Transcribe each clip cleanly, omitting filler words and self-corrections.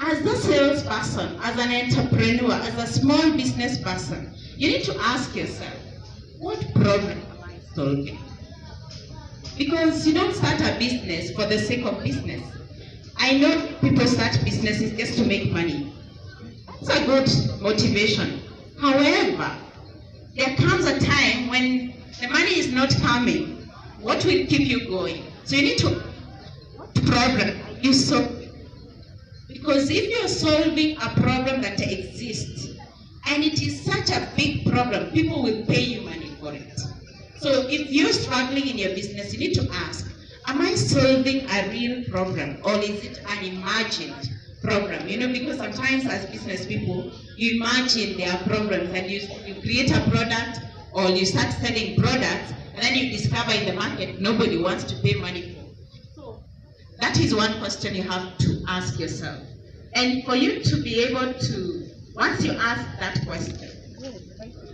As a salesperson, as an entrepreneur, as a small business person, you need to ask yourself, what problem am I solving? Because you don't start a business for the sake of business. I know people start businesses just to make money. It's a good motivation. However, there comes a time when the money is not coming. What will keep you going? So you need to, what problem are you solving? Because if you're solving a problem that exists, and it is such a big problem, people will pay you money for it. So if you're struggling in your business, you need to ask, am I solving a real problem, or is it an imagined problem? You know, because sometimes as business people, you imagine there are problems, and you create a product, or you start selling products, and then you discover in the market nobody wants to pay money for. So that is one question you have to ask yourself. And for you to be able to, once you ask that question,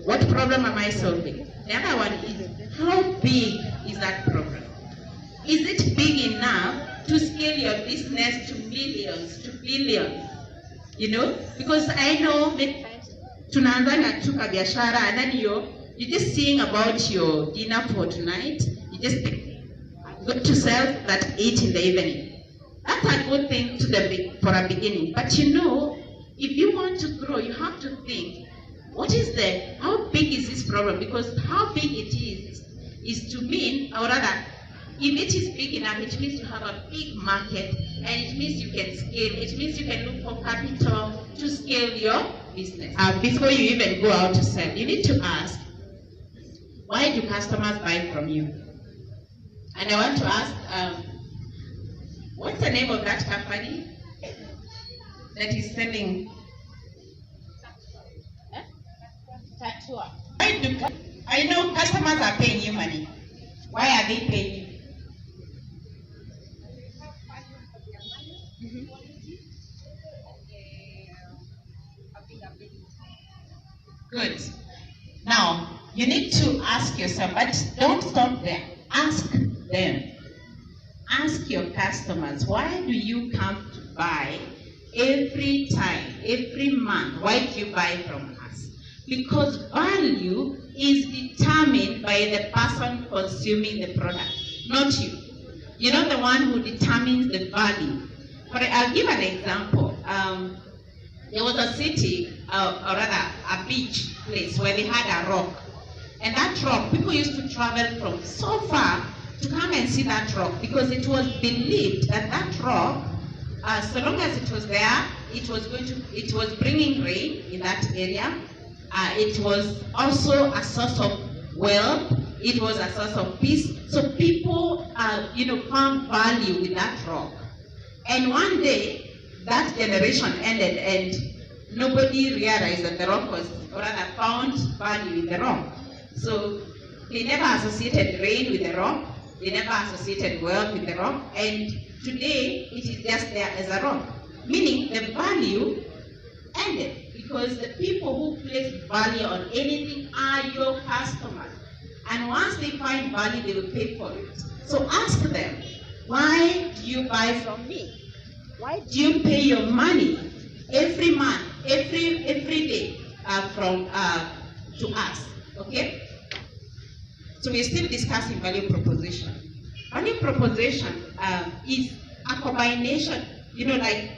what problem am I solving? The other one is, how big is that problem? Is it big enough to scale your business to millions, to billions? You know, because I know many times tunaanza na chuka biashara, and then you're just seeing about your dinner for tonight. You just go to sell that 8 in the evening. That's a good thing for a beginning. But you know, if you want to grow, you have to think, how big is this problem? Because how big it is to mean, or rather, if it is big enough, it means you have a big market, and it means you can scale. It means you can look for capital to scale your business. Before you even go out to sell, you need to ask, why do customers buy from you? And I want to ask, what's the name of that company that is selling? I know customers are paying you money. Why are they paying you? Good. Now, you need to ask yourself, but don't stop there. Ask them. Ask your customers, why do you come to buy every time, every month? Why do you buy from us? Because value is determined by the person consuming the product, not you. You're not the one who determines the value. But I'll give an example. There was a city, or rather a beach place, where they had a rock. And that rock, people used to travel from so far to come and see that rock, because it was believed that that rock, so long as it was there, it was bringing rain in that area. It was also a source of wealth. It was a source of peace. So people, found value with that rock. And one day, that generation ended, and nobody realized that the rock was, or rather, found value in the rock. So they never associated rain with the rock. They never associated wealth with the rock. And today, it is just there as a rock. Meaning the value ended, because the people who place value on anything are your customers. And once they find value, they will pay for it. So ask them, why do you buy from me? Why do you pay your money every month, every day to us? Okay? So we're still discussing value proposition. Value proposition is a combination, like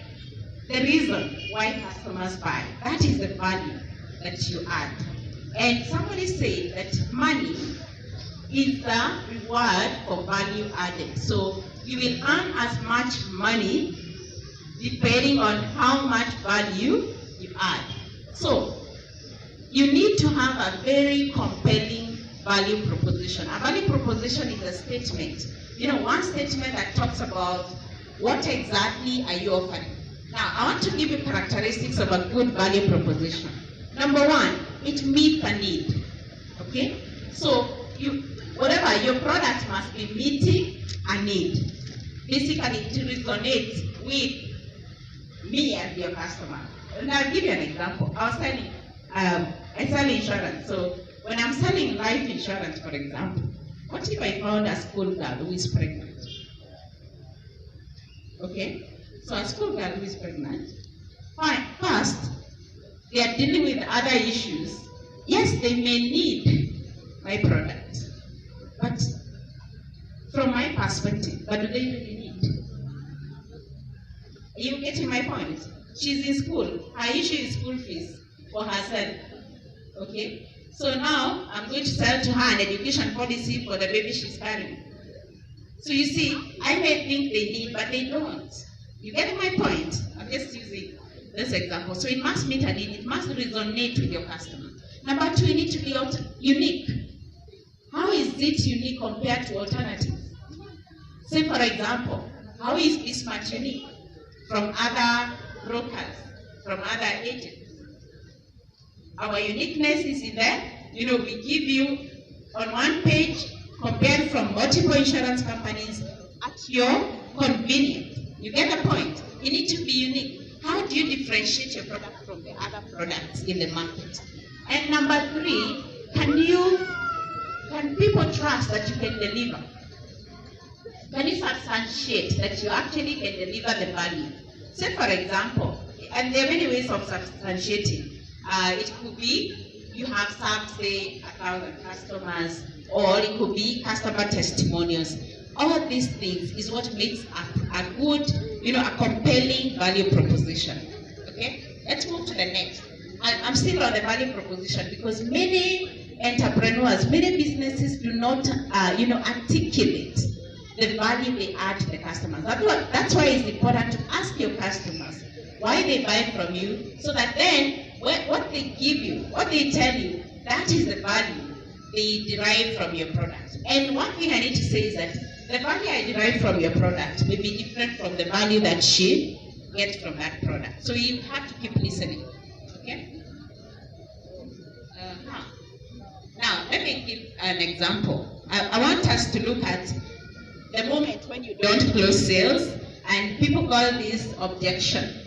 the reason why customers buy. That is the value that you add. And somebody said that money is the reward for value added. So you will earn as much money depending on how much value you add. So you need to have a very compelling value proposition. A value proposition is a statement. One statement that talks about what exactly are you offering. Now, I want to give you characteristics of a good value proposition. Number one, it meets a need. Okay? So, whatever, your product must be meeting a need. Basically, it resonates with me as your customer. And I'll give you an example. I sell insurance. So, when I'm selling life insurance, for example, what if I found a school girl who is pregnant? Okay? So a school girl who is pregnant, Fine. First, they are dealing with other issues. Yes, they may need my product, but from my perspective, what do they really need? Are you getting my point? She's in school. Her issue is school fees for herself. Okay? So now I'm going to sell to her an education policy for the baby she's carrying. So you see, I may think they need, but they don't. You get my point? I'm just using this example. So it must meet a need. It must resonate with your customer. Number two, you need to be unique. How is it unique compared to alternatives? Say, for example, how is Bismart unique from other brokers, from other agents? Our uniqueness is in there. You know, we give you on one page, compared from multiple insurance companies at your convenience. You get the point? You need to be unique. How do you differentiate your product from the other products in the market? And number three, can people trust that you can deliver? Can you substantiate that you actually can deliver the value? Say, for example, and there are many ways of substantiating. It could be you have served, say, 1,000 customers, or it could be customer testimonials. All these things is what makes a good, a compelling value proposition. Okay? Let's move to the next. I'm still on the value proposition because many entrepreneurs, many businesses do not, articulate the value they add to the customers. That's why it's important to ask your customers why they buy from you, so that then what they give you, what they tell you, that is the value they derive from your product. And one thing I need to say is that the value I derive from your product may be different from the value that she gets from that product. So you have to keep listening. Okay? Now, let me give an example. I want us to look at the moment when you don't close sales, and people call this objection.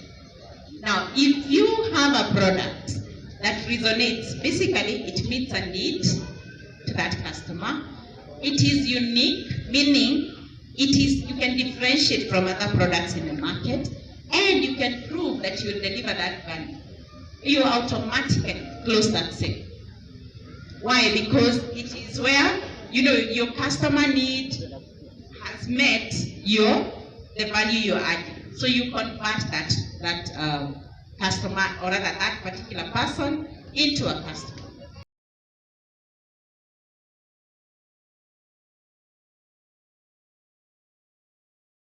Now, if you have a product that resonates, basically it meets a need to that customer. It is unique, meaning you can differentiate from other products in the market, and you can prove that you will deliver that value. You automatically close that sale. Why? Because it is where your customer need has met the value you're adding. So you convert that customer, or rather that particular person, into a customer.